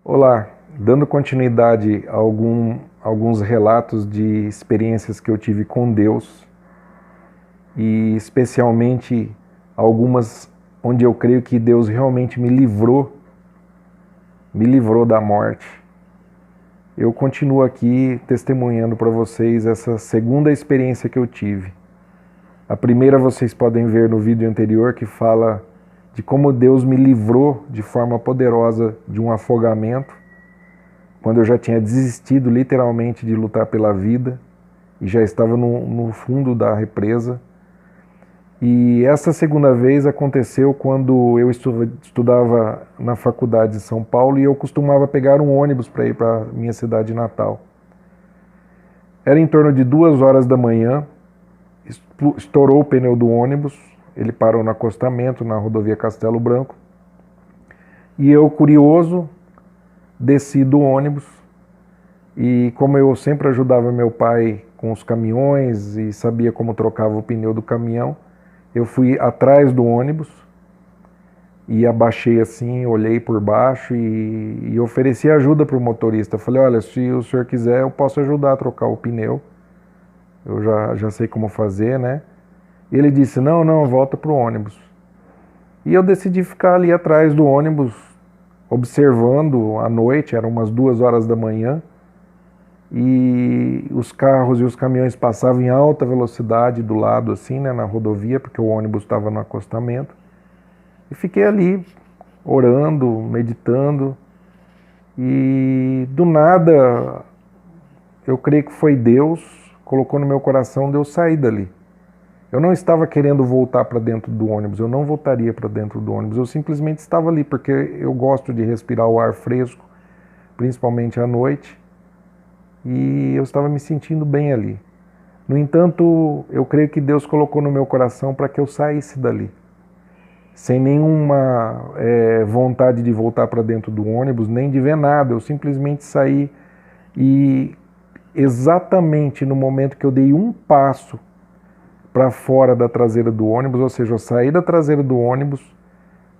Olá, dando continuidade a alguns relatos de experiências que eu tive com Deus e especialmente algumas onde eu creio que Deus realmente me livrou da morte. Eu continuo aqui testemunhando para vocês essa segunda experiência que eu tive. A primeira vocês podem ver no vídeo anterior, que fala de como Deus me livrou de forma poderosa de um afogamento, quando eu já tinha desistido literalmente de lutar pela vida e já estava no fundo da represa. E essa segunda vez aconteceu quando eu estudava na faculdade de São Paulo e eu costumava pegar um ônibus para ir para minha cidade natal. Era em torno de 2 horas da manhã, estourou o pneu do ônibus, ele parou no acostamento na rodovia Castelo Branco e eu, curioso, desci do ônibus e como eu sempre ajudava meu pai com os caminhões e sabia como trocava o pneu do caminhão, eu fui atrás do ônibus e abaixei assim, olhei por baixo e ofereci ajuda para o motorista. Falei, olha, se o senhor quiser eu posso ajudar a trocar o pneu, eu já sei como fazer, né? E ele disse, não, volta para o ônibus. E eu decidi ficar ali atrás do ônibus, observando à noite, eram umas 2 horas da manhã, e os carros e os caminhões passavam em alta velocidade do lado assim, né, na rodovia, porque o ônibus estava no acostamento. E fiquei ali, orando, meditando, e do nada, eu creio que foi Deus, colocou no meu coração de eu sair dali. Eu não estava querendo voltar para dentro do ônibus, eu não voltaria para dentro do ônibus, eu simplesmente estava ali, porque eu gosto de respirar o ar fresco, principalmente à noite, e eu estava me sentindo bem ali. No entanto, eu creio que Deus colocou no meu coração para que eu saísse dali, sem nenhuma vontade de voltar para dentro do ônibus, nem de ver nada, eu simplesmente saí e exatamente no momento que eu dei um passo para fora da traseira do ônibus, ou seja, eu saí da traseira do ônibus,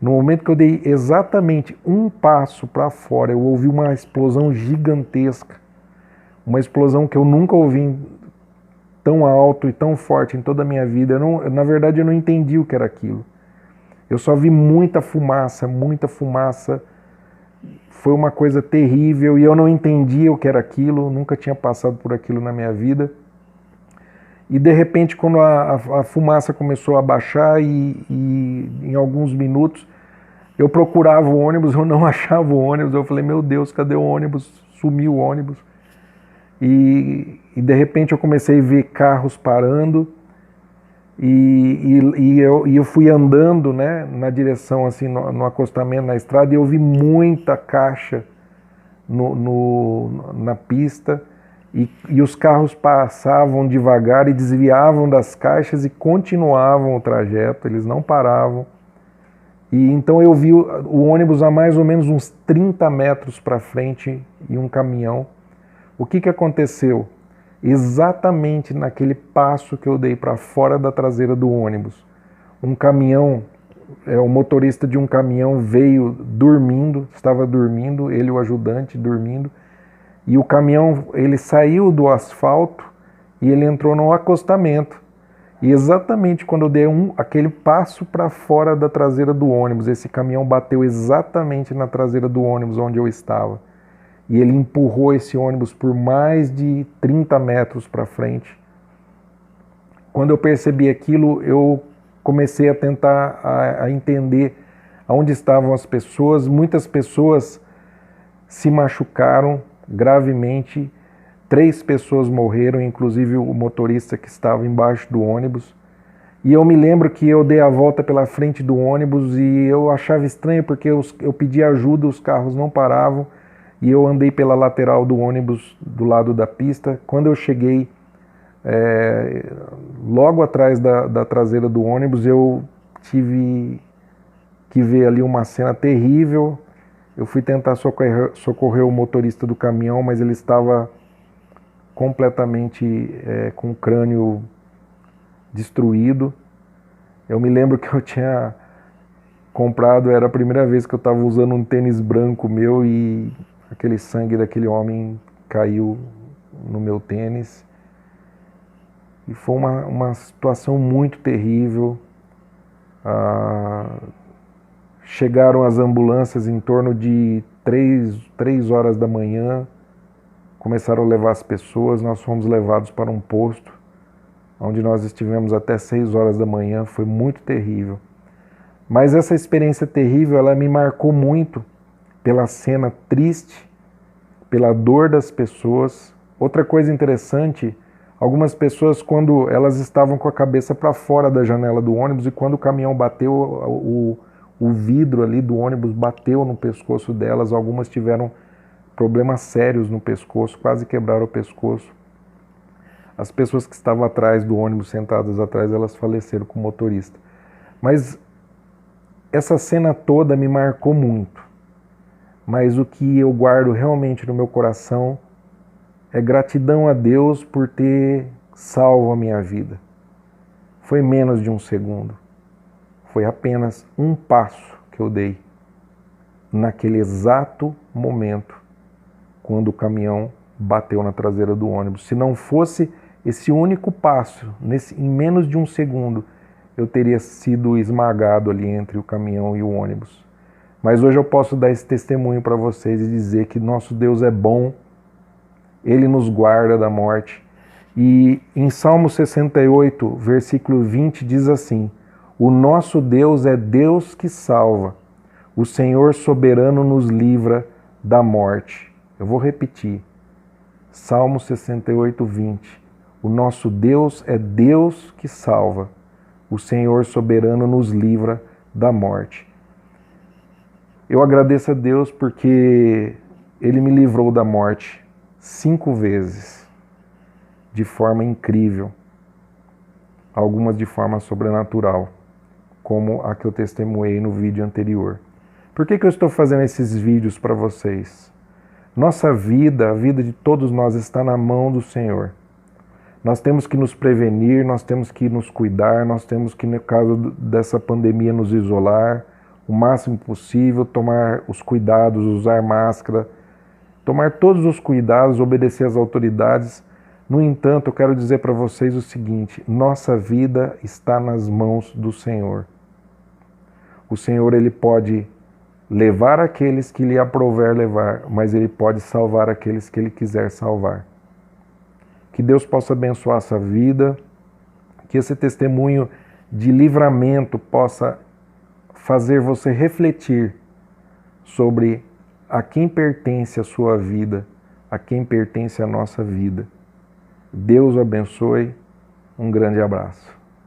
no momento que eu dei exatamente um passo para fora, eu ouvi uma explosão gigantesca, uma explosão que eu nunca ouvi tão alto e tão forte em toda a minha vida. Na verdade, eu não entendi o que era aquilo. Eu só vi muita fumaça, foi uma coisa terrível e eu não entendia o que era aquilo, nunca tinha passado por aquilo na minha vida. E de repente, quando a fumaça começou a baixar e em alguns minutos eu procurava o ônibus, eu não achava o ônibus, eu falei, meu Deus, cadê o ônibus? Sumiu o ônibus. E de repente eu comecei a ver carros parando e eu fui andando, né, na direção, assim, no acostamento, na estrada, e eu vi muita caixa na pista e os carros passavam devagar e desviavam das caixas e continuavam o trajeto, eles não paravam. E então eu vi o ônibus a mais ou menos uns 30 metros para frente e um caminhão. O que aconteceu? Exatamente naquele passo que eu dei para fora da traseira do ônibus, um caminhão, o motorista de um caminhão veio dormindo, estava dormindo, ele, o ajudante, dormindo, e o caminhão, ele saiu do asfalto e ele entrou no acostamento. E exatamente quando eu dei aquele passo para fora da traseira do ônibus, esse caminhão bateu exatamente na traseira do ônibus onde eu estava. E ele empurrou esse ônibus por mais de 30 metros para frente. Quando eu percebi aquilo, eu comecei a tentar a entender onde estavam as pessoas. Muitas pessoas se machucaram gravemente, 3 pessoas morreram, inclusive o motorista que estava embaixo do ônibus. E eu me lembro que eu dei a volta pela frente do ônibus e eu achava estranho porque eu pedi ajuda, os carros não paravam. E eu andei pela lateral do ônibus, do lado da pista. Quando eu cheguei logo atrás da traseira do ônibus, eu tive que ver ali uma cena terrível. Eu fui tentar socorrer o motorista do caminhão, mas ele estava completamente com o crânio destruído. Eu me lembro que eu tinha comprado, era a primeira vez que eu estava usando um tênis branco meu e aquele sangue daquele homem caiu no meu tênis. E foi uma situação muito terrível. Chegaram as ambulâncias em torno de 3 horas da manhã, começaram a levar as pessoas, nós fomos levados para um posto, onde nós estivemos até 6 horas da manhã, foi muito terrível. Mas essa experiência terrível, ela me marcou muito pela cena triste, pela dor das pessoas. Outra coisa interessante, algumas pessoas, quando elas estavam com a cabeça para fora da janela do ônibus, e quando o caminhão bateu, o vidro ali do ônibus bateu no pescoço delas, algumas tiveram problemas sérios no pescoço, quase quebraram o pescoço. As pessoas que estavam atrás do ônibus, sentadas atrás, elas faleceram com o motorista. Mas essa cena toda me marcou muito. Mas o que eu guardo realmente no meu coração é gratidão a Deus por ter salvo a minha vida. Foi menos de um segundo. Foi apenas um passo que eu dei naquele exato momento quando o caminhão bateu na traseira do ônibus. Se não fosse esse único passo, em menos de um segundo, eu teria sido esmagado ali entre o caminhão e o ônibus. Mas hoje eu posso dar esse testemunho para vocês e dizer que nosso Deus é bom, Ele nos guarda da morte. E em Salmo 68, versículo 20, diz assim: o nosso Deus é Deus que salva, o Senhor soberano nos livra da morte. Eu vou repetir, Salmo 68, 20. O nosso Deus é Deus que salva, o Senhor soberano nos livra da morte. Eu agradeço a Deus porque Ele me livrou da morte 5 vezes, de forma incrível, algumas de forma sobrenatural, como a que eu testemunhei no vídeo anterior. Por que eu estou fazendo esses vídeos para vocês? Nossa vida, a vida de todos nós está na mão do Senhor. Nós temos que nos prevenir, nós temos que nos cuidar, nós temos que, no caso dessa pandemia, nos isolar o máximo possível, tomar os cuidados, usar máscara, tomar todos os cuidados, obedecer às autoridades. No entanto, eu quero dizer para vocês o seguinte: nossa vida está nas mãos do Senhor. O Senhor, Ele pode levar aqueles que lhe aprouver levar, mas Ele pode salvar aqueles que Ele quiser salvar. Que Deus possa abençoar essa vida, que esse testemunho de livramento possa fazer você refletir sobre a quem pertence a sua vida, a quem pertence a nossa vida. Deus o abençoe, um grande abraço.